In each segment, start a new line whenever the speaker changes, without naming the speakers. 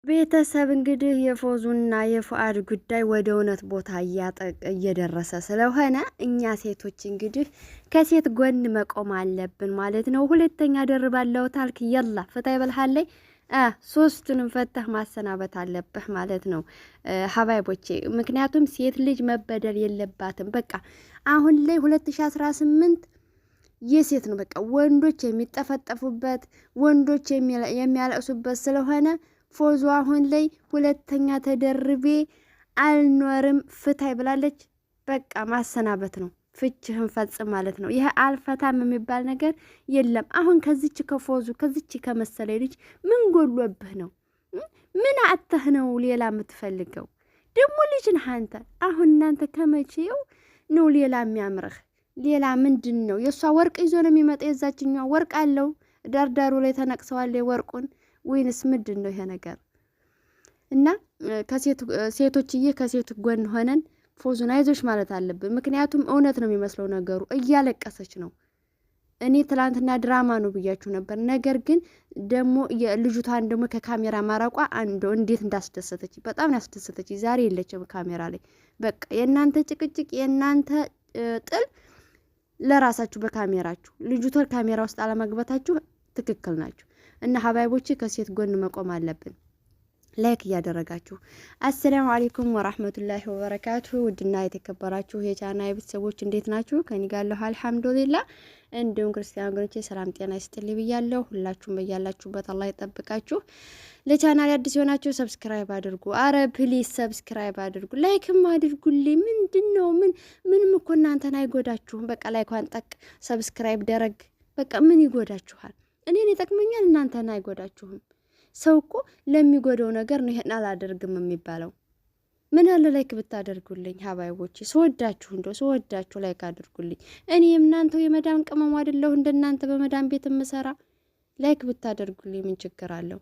ቤተሰብ እንግዲህ የፎዙና የፉአድ ጉዳይ ወደ እውነት ቦታ እየደረሰ ስለሆነ እኛ ሴቶች እንግዲህ ከሴት ጎን መቆም አለብን ማለት ነው። ሁለተኛ ደርባለው ታልክ የላ ፍታ ይበልሃለይ ሶስቱንም ፈተህ ማሰናበት አለብህ ማለት ነው ሀባይቦቼ። ምክንያቱም ሴት ልጅ መበደል የለባትም። በቃ አሁን ላይ 2018 የሴት ነው። በቃ ወንዶች የሚጠፈጠፉበት ወንዶች የሚያለቅሱበት ስለሆነ ፎዙ አሁን ላይ ሁለተኛ ተደርቤ አልኖርም ፍታይ ብላለች። በቃ ማሰናበት ነው። ፍችህን ፈጽም ማለት ነው። ይሄ አልፈታም የሚባል ነገር የለም። አሁን ከዚች ከፎዙ ከዚች ከመሰለ ልጅ ምን ጎሎብህ ነው? ምን አጥተህ ነው ሌላ የምትፈልገው? ደግሞ ልጅ ነህ አንተ። አሁን እናንተ ከመቼው ነው ሌላ የሚያምርህ? ሌላ ምንድን ነው? የእሷ ወርቅ ይዞ ነው የሚመጣ። የዛችኛዋ ወርቅ አለው ዳርዳሩ ላይ ተነቅሰዋል ወርቁን። ወይንስ ምንድን ነው ይሄ ነገር? እና ሴቶችዬ ከሴት ጎን ሆነን ፎዙን አይዞሽ ማለት አለብን። ምክንያቱም እውነት ነው የሚመስለው ነገሩ። እያለቀሰች ነው። እኔ ትላንትና ድራማ ነው ብያችሁ ነበር። ነገር ግን ደግሞ ልጅቷን ደግሞ ከካሜራ ማራቋ እንዴት እንዳስደሰተች በጣም ያስደሰተች። ዛሬ የለችም ካሜራ ላይ። በቃ የእናንተ ጭቅጭቅ የእናንተ ጥል ለራሳችሁ በካሜራችሁ። ልጅቷን ካሜራ ውስጥ አለመግባታችሁ ትክክል ናችሁ። እና ሀባይቦቼ ከሴት ጎን መቆም አለብን። ላይክ እያደረጋችሁ አሰላሙ አለይኩም ወራህመቱላሂ ወበረካቱ። ውድና የተከበራችሁ የቻናል ቤተሰቦች እንዴት ናችሁ? ከኔ ጋር አለሁ አልሐምዱሊላህ። እንዲሁም ክርስቲያን ወገኖቼ ሰላም ጤና ይስጥልኝ ብያለሁ። ሁላችሁም በያላችሁበት አላህ ይጠብቃችሁ። ለቻናል አዲስ የሆናችሁ ሰብስክራይብ አድርጉ። አረ ፕሊዝ ሰብስክራይብ አድርጉ፣ ላይክም አድርጉልኝ። ምንድነው ምንም እኮ እናንተን አይጎዳችሁም። በቃ ላይኳን ጠቅ ሰብስክራይብ ደረግ። በቃ ምን ይጎዳችኋል? እኔን ይጠቅመኛል፣ እናንተን አይጎዳችሁም። ሰው እኮ ለሚጎዳው ነገር ነው ይሄን አላደርግም የሚባለው። ምን ያለ ላይክ ብታደርጉልኝ ሀባይቦቼ፣ ስወዳችሁ ላይክ አድርጉልኝ። እኔ እናንተው የመዳም ቅመሙ አይደለሁ እንደናንተ በመዳም ቤት የምሰራ። ላይክ ብታደርጉልኝ ምን ችግር አለው?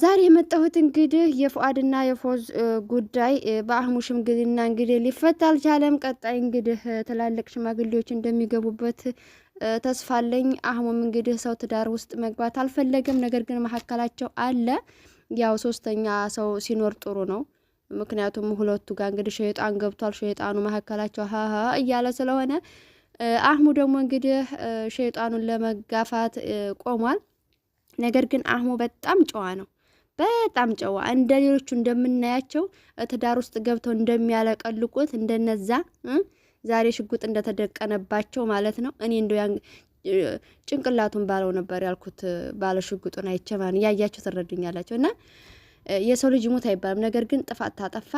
ዛሬ የመጣሁት እንግዲህ የፉአድና የፎዝ ጉዳይ በአህሙ ሽምግልና እንግዲህ ሊፈታ አልቻለም። ቀጣይ እንግዲህ ትላልቅ ሽማግሌዎች እንደሚገቡበት ተስፋ አለኝ። አህሙም እንግዲህ ሰው ትዳር ውስጥ መግባት አልፈለገም። ነገር ግን መሀከላቸው አለ። ያው ሶስተኛ ሰው ሲኖር ጥሩ ነው። ምክንያቱም ሁለቱ ጋር እንግዲህ ሸይጣን ገብቷል። ሸይጣኑ መሀከላቸው ሀሀ እያለ ስለሆነ አህሙ ደግሞ እንግዲህ ሸይጣኑን ለመጋፋት ቆሟል። ነገር ግን አህሙ በጣም ጨዋ ነው። በጣም ጨዋ፣ እንደ ሌሎቹ እንደምናያቸው ትዳር ውስጥ ገብተው እንደሚያለቀልቁት እንደነዛ ዛሬ ሽጉጥ እንደተደቀነባቸው ማለት ነው። እኔ እንደው ጭንቅላቱን ባለው ነበር ያልኩት። ባለ ሽጉጡን አይቸማን ያያችሁ ትረዱኛላችሁ። እና የሰው ልጅ ሞት አይባልም። ነገር ግን ጥፋት ታጠፋ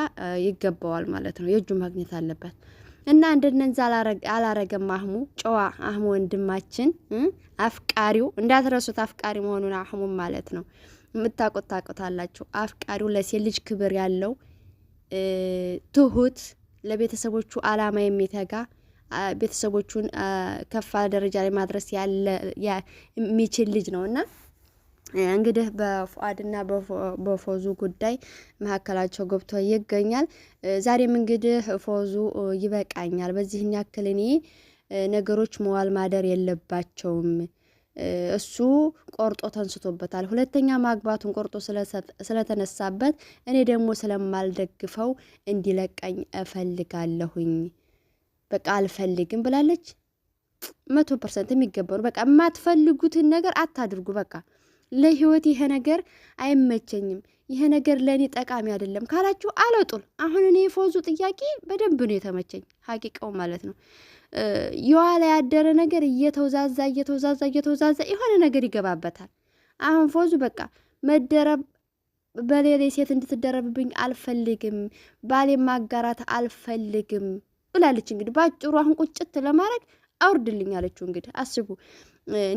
ይገባዋል ማለት ነው። የእጁ ማግኘት አለበት። እና እንደነዛ አላረገም አህሙ። ጨዋ አህሙ ወንድማችን አፍቃሪው፣ እንዳትረሱት አፍቃሪ መሆኑን አህሙ ማለት ነው። የምታውቁት ታውቁታላችሁ። አፍቃሪው፣ ለሴት ልጅ ክብር ያለው ትሁት፣ ለቤተሰቦቹ አላማ የሚተጋ ቤተሰቦቹን ከፍ ደረጃ ላይ ማድረስ የሚችል ልጅ ነውና እንግዲህ በፉአድና በፎዙ ጉዳይ መሀከላቸው ገብቶ ይገኛል። ዛሬም እንግዲህ ፎዙ ይበቃኛል፣ በዚህን ያክል እኔ ነገሮች መዋል ማደር የለባቸውም። እሱ ቆርጦ ተንስቶበታል። ሁለተኛ ማግባቱን ቆርጦ ስለተነሳበት እኔ ደግሞ ስለማልደግፈው እንዲለቀኝ እፈልጋለሁኝ። በቃ አልፈልግም ብላለች። 100% የሚገባው በቃ የማትፈልጉትን ነገር አታድርጉ። በቃ ለህይወት ይሄ ነገር አይመቸኝም፣ ይሄ ነገር ለእኔ ጠቃሚ አይደለም ካላችሁ አለጡል። አሁን እኔ የፎዙ ጥያቄ በደንብ ነው የተመቸኝ፣ ሀቂቃው ማለት ነው። የዋላ ያደረ ነገር እየተውዛዛ የሆነ ነገር ይገባበታል። አሁን ፎዙ በቃ መደረብ በሌላ ሴት እንድትደረብብኝ አልፈልግም፣ ባሌ ማጋራት አልፈልግም ብላለች። እንግዲህ ባጭሩ አሁን ቁጭት ለማድረግ አውርድልኝ አለችው። እንግዲህ አስቡ፣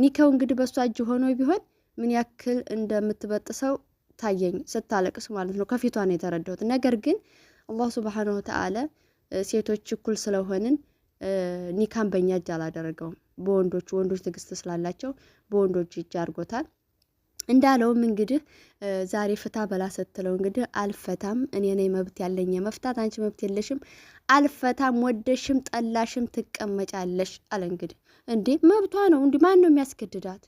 ኒካው እንግዲህ በሷ እጅ ሆኖ ቢሆን ምን ያክል እንደምትበጥሰው ታየኝ፣ ስታለቅስ ማለት ነው። ከፊቷ ነው የተረዳሁት። ነገር ግን አላህ ሱብሓነሁ ወተዓላ ሴቶች እኩል ስለሆንን ኒካን በእኛ እጅ አላደረገውም። ወንዶች ትዕግስት ስላላቸው በወንዶች እጅ አድርጎታል። እንዳለውም እንግዲህ ዛሬ ፍታ በላ ስትለው እንግዲህ አልፈታም፣ እኔ ነኝ መብት ያለኝ መፍታት፣ አንቺ መብት የለሽም፣ አልፈታም፣ ወደሽም ጠላሽም ትቀመጫለሽ አለ። እንግዲህ እንዴ መብቷ ነው። እንዲህ ማን ነው የሚያስገድዳት?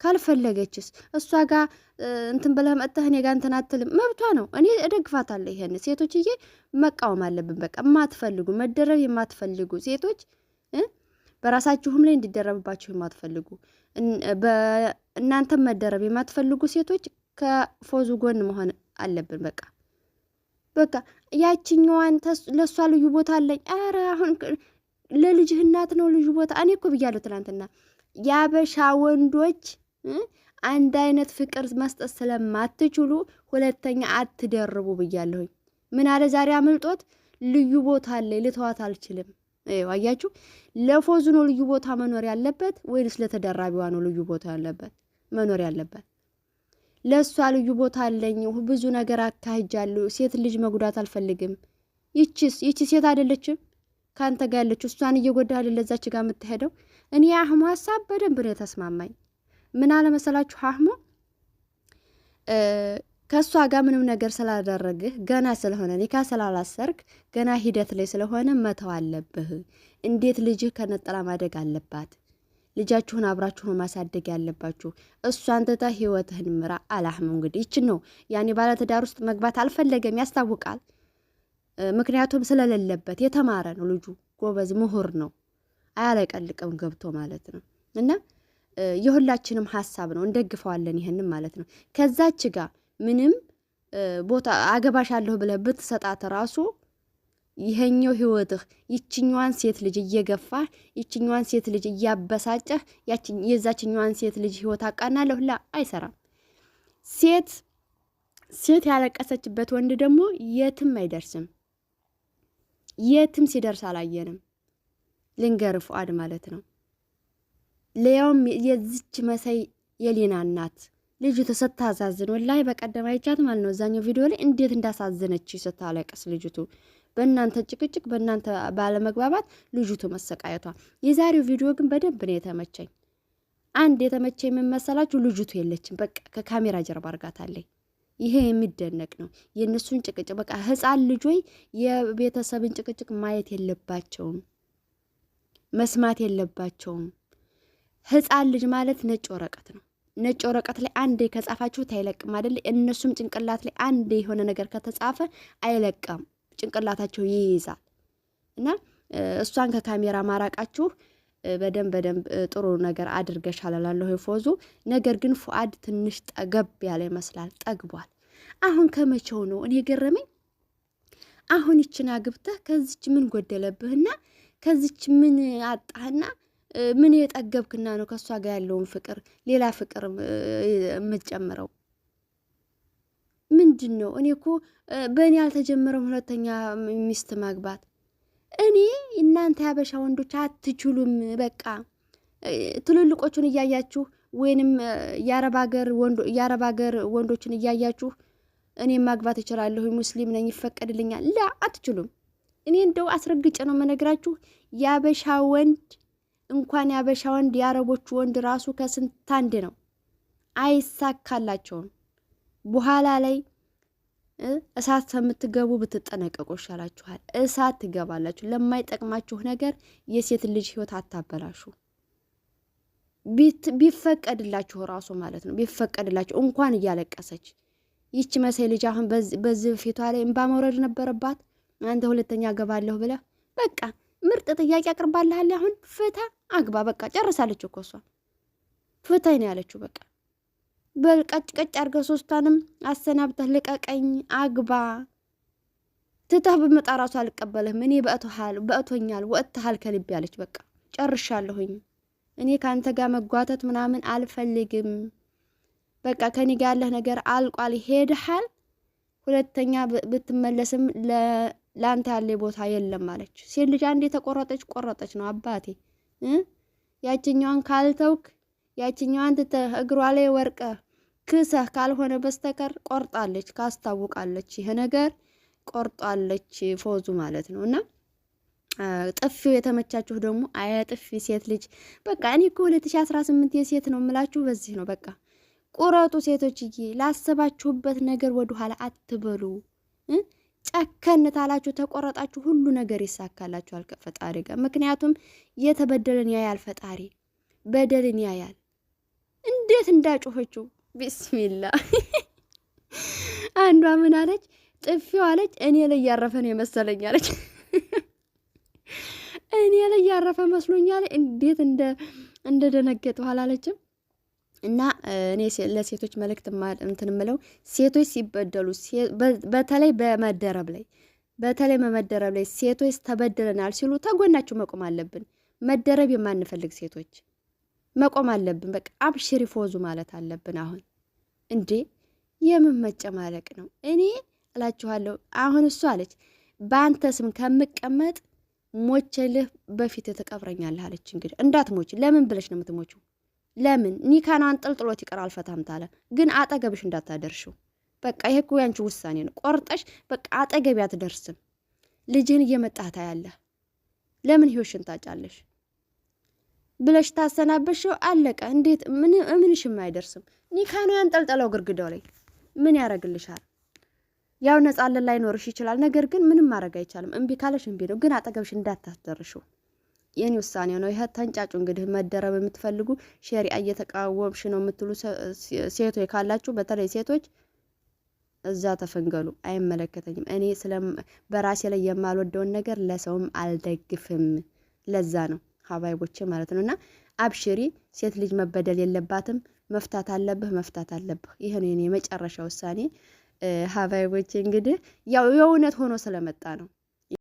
ካልፈለገችስ እሷ ጋር እንትን ብለህ መጥተህ እኔ ጋር እንትን አትልም፣ መብቷ ነው። እኔ እደግፋታለሁ። ይሄን ሴቶችዬ መቃወም አለብን። በቃ የማትፈልጉ መደረብ የማትፈልጉ ሴቶች በራሳችሁም ላይ እንዲደረብባችሁ የማትፈልጉ እናንተም መደረብ የማትፈልጉ ሴቶች ከፎዙ ጎን መሆን አለብን። በቃ ያችኛዋን ለእሷ ልዩ ቦታ አለኝ። ኧረ አሁን ለልጅህ እናት ነው ልዩ ቦታ። እኔ እኮ ብያለሁ ትናንትና የአበሻ ወንዶች አንድ አይነት ፍቅር መስጠት ስለማትችሉ ሁለተኛ አትደርቡ ብያለሁኝ። ምን አለ ዛሬ አምልጦት ልዩ ቦታ አለኝ ልተዋት አልችልም። አያችሁ፣ ለፎዙ ነው ልዩ ቦታ መኖር ያለበት ወይንስ ለተደራቢዋ ነው ልዩ ቦታ ያለበት መኖር ያለበት? ለእሷ ልዩ ቦታ አለኝ፣ ብዙ ነገር አካሂጃለሁ፣ ሴት ልጅ መጉዳት አልፈልግም። ይቺ ሴት አይደለችም ካንተ ጋር ያለችው? እሷን እየጎዳህ አይደል ለዛች ጋር የምትሄደው? እኔ አህሙ ሀሳብ በደንብ ነው የተስማማኝ። ምን አለ መሰላችሁ አህሙ ከእሷ ጋር ምንም ነገር ስላደረግህ ገና ስለሆነ ኒካ ስላላሰርክ ገና ሂደት ላይ ስለሆነ መተው አለብህ። እንዴት ልጅህ ከነጠላ ማደግ አለባት? ልጃችሁን አብራችሁን ማሳደግ ያለባችሁ። እሷን ትተህ ህይወትህን ምራ አላህሙ። እንግዲህ ይችን ነው ያኔ ባለትዳር ውስጥ መግባት አልፈለገም፣ ያስታውቃል። ምክንያቱም ስለሌለበት የተማረ ነው ልጁ፣ ጎበዝ ምሁር ነው፣ አያለቀልቅም ገብቶ ማለት ነው። እና የሁላችንም ሀሳብ ነው፣ እንደግፈዋለን ይህንም ማለት ነው። ከዛች ጋር ምንም ቦታ አገባሻለሁ ብለህ ብትሰጣት ራሱ ይሄኛው ህይወትህ ይችኛዋን ሴት ልጅ እየገፋህ ይችኛዋን ሴት ልጅ እያበሳጨህ የዛችኛዋን ሴት ልጅ ህይወት አቃናለሁ ላ አይሰራም። ሴት ያለቀሰችበት ወንድ ደግሞ የትም አይደርስም። የትም ሲደርስ አላየንም። ልንገር ፉአድ ማለት ነው። ለያውም የዚች መሳይ የሊና እናት ልጁ ስታሳዝን ወላሂ በቀደም አይቻት ማለት ነው። እዛኛው ቪዲዮ ላይ እንዴት እንዳሳዘነች ስታለቅስ ልጅቱ በእናንተ ጭቅጭቅ በእናንተ ባለመግባባት ልጅቱ መሰቃየቷ። የዛሬው ቪዲዮ ግን በደንብ ነው የተመቸኝ። አንድ የተመቸኝ የምመሰላችሁ ልጅቱ የለችም፣ በቃ ከካሜራ ጀርባ አርጋታለች። ይሄ የሚደነቅ ነው። የእነሱን ጭቅጭቅ በቃ ህፃን ልጆይ የቤተሰብን ጭቅጭቅ ማየት የለባቸውም፣ መስማት የለባቸውም። ህፃን ልጅ ማለት ነጭ ወረቀት ነው። ነጭ ወረቀት ላይ አንዴ ከጻፋችሁት አይለቅም አይደል? እነሱም ጭንቅላት ላይ አንዴ የሆነ ነገር ከተጻፈ አይለቅም፣ ጭንቅላታቸው ይይዛል። እና እሷን ከካሜራ ማራቃችሁ በደንብ ጥሩ ነገር አድርገሻል እላለሁ ፎዙ። ነገር ግን ፉአድ ትንሽ ጠገብ ያለ ይመስላል፣ ጠግቧል። አሁን ከመቼው ነው እኔ ገረመኝ። አሁን ይችን አግብተህ ከዚች ምን ጎደለብህና ከዚች ምን አጣህና ምን የጠገብክና ነው ከሷ ጋር ያለውን ፍቅር ሌላ ፍቅር የምትጨምረው? ምንድን ነው? እኔ እኮ በእኔ አልተጀመረም ሁለተኛ ሚስት ማግባት። እኔ እናንተ ያበሻ ወንዶች አትችሉም። በቃ ትልልቆቹን እያያችሁ ወይንም የአረብ ሀገር ወንዶችን እያያችሁ እኔ ማግባት እችላለሁ፣ ሙስሊም ነኝ፣ ይፈቀድልኛል። ላ አትችሉም። እኔ እንደው አስረግጬ ነው የምነግራችሁ ያበሻ ወንድ እንኳን ያበሻ ወንድ የአረቦቹ ወንድ ራሱ ከስንት አንድ ነው፣ አይሳካላቸውም። በኋላ ላይ እሳት ከምትገቡ ብትጠነቀቁ ይሻላችኋል። እሳት ትገባላችሁ። ለማይጠቅማችሁ ነገር የሴት ልጅ ህይወት አታበላሹ። ቢፈቀድላችሁ ራሱ ማለት ነው፣ ቢፈቀድላችሁ እንኳን እያለቀሰች ይች መሳይ ልጅ አሁን በዚህ ፊቷ ላይ እንባ መውረድ ነበረባት። አንተ ሁለተኛ ገባለሁ ብለህ በቃ ምርጥ ጥያቄ አቅርባለሃል። አሁን ፍታ አግባ፣ በቃ ጨርሳለች እኮ እሷ። ፍታይ ነው ያለችው። በቃ በልቀጭ አድርገህ ሶስቷንም አሰናብተህ ልቀቀኝ፣ አግባ። ትተህ ብመጣ ራሱ አልቀበልህም። እኔ በእቶኛል፣ ወጥተሃል ከልብ ያለች። በቃ ጨርሻለሁኝ። እኔ ከአንተ ጋር መጓተት ምናምን አልፈልግም። በቃ ከኔ ጋር ያለህ ነገር አልቋል፣ ሄድሃል። ሁለተኛ ብትመለስም ለአንተ ያለ ቦታ የለም አለች። ሴት ልጅ አንዴ ቆረጠች ነው አባቴ። ያችኛዋን ካልተውክ ያችኛዋን ትተህ እግሯ ላይ ወርቀ ክሰህ ካልሆነ በስተቀር ቆርጣለች፣ ካስታውቃለች። ይሄ ነገር ቆርጣለች ፎዙ ማለት ነው። እና ጥፊው የተመቻችሁ ደግሞ አያ ጥፊ ሴት ልጅ በቃ እኔ እኮ 2018 የሴት ነው የምላችሁ በዚህ ነው። በቃ ቁረጡ ሴቶችዬ፣ ላሰባችሁበት ነገር ወደኋላ አትበሉ። ጨከን ታላችሁ ተቆረጣችሁ ሁሉ ነገር ይሳካላችኋል ከፈጣሪ ጋር። ምክንያቱም የተበደለን ያያል ፈጣሪ፣ በደልን ያያል። እንዴት እንዳጮኸችው ቢስሚላ። አንዷ ምን አለች? ጥፊው አለች እኔ ላይ ያረፈ ነው የመሰለኝ አለች። እኔ ላይ ያረፈ መስሎኛል። እንዴት እንደደነገጥኩ አላለችም። እና እኔ ለሴቶች መልእክት እንትን ምለው ሴቶች ሲበደሉ በተለይ በመደረብ ላይ ሴቶች ተበድለናል ሲሉ ተጎናችሁ መቆም አለብን። መደረብ የማንፈልግ ሴቶች መቆም አለብን። በቃ አብሽሪ ፎዙ ማለት አለብን። አሁን እንዴ የምን መጨማለቅ ነው? እኔ እላችኋለሁ። አሁን እሱ አለች በአንተ ስም ከምቀመጥ ሞቼልህ በፊት ተቀብረኛለህ አለች። እንግዲህ እንዳትሞች ለምን ብለሽ ነው የምትሞችው? ለምን ኒካን አንጠልጥሎት ይቀር አልፈታም ታለ። ግን አጠገብሽ እንዳታደርሽው። በቃ ይሄ እኮ ያንቺ ውሳኔ ነው። ቆርጠሽ በቃ አጠገቢ አትደርስም። ልጅህን እየመጣህ ታያለህ። ለምን ህይወትሽን ታጫለሽ ብለሽ ታሰናበሽው። አለቀ። እንዴት ምንሽም አይደርስም። ኒካኑ ያንጠልጠለው ግርግዳው ላይ ምን ያረግልሻል? ያው ነጻነት ላይኖርሽ ይችላል። ነገር ግን ምንም ማድረግ አይቻልም። እምቢ ካለሽ እምቢ ነው። ግን አጠገብሽ እንዳታስደርሽው የኔ ውሳኔ ነው። ይሄ ተንጫጩ። እንግዲህ መደረብ የምትፈልጉ ሸሪዓ እየተቃወምሽ ነው የምትሉ ሴቶች ካላችሁ፣ በተለይ ሴቶች እዛ ተፈንገሉ። አይመለከተኝም። እኔ በራሴ ላይ የማልወደውን ነገር ለሰውም አልደግፍም። ለዛ ነው ሀባይቦቼ ማለት ነውና አብሽሪ። ሴት ልጅ መበደል የለባትም። መፍታት አለብህ። ይሄ ነው የኔ የመጨረሻ ውሳኔ ሀባይቦቼ። እንግዲህ ያው የእውነት ሆኖ ስለመጣ ነው።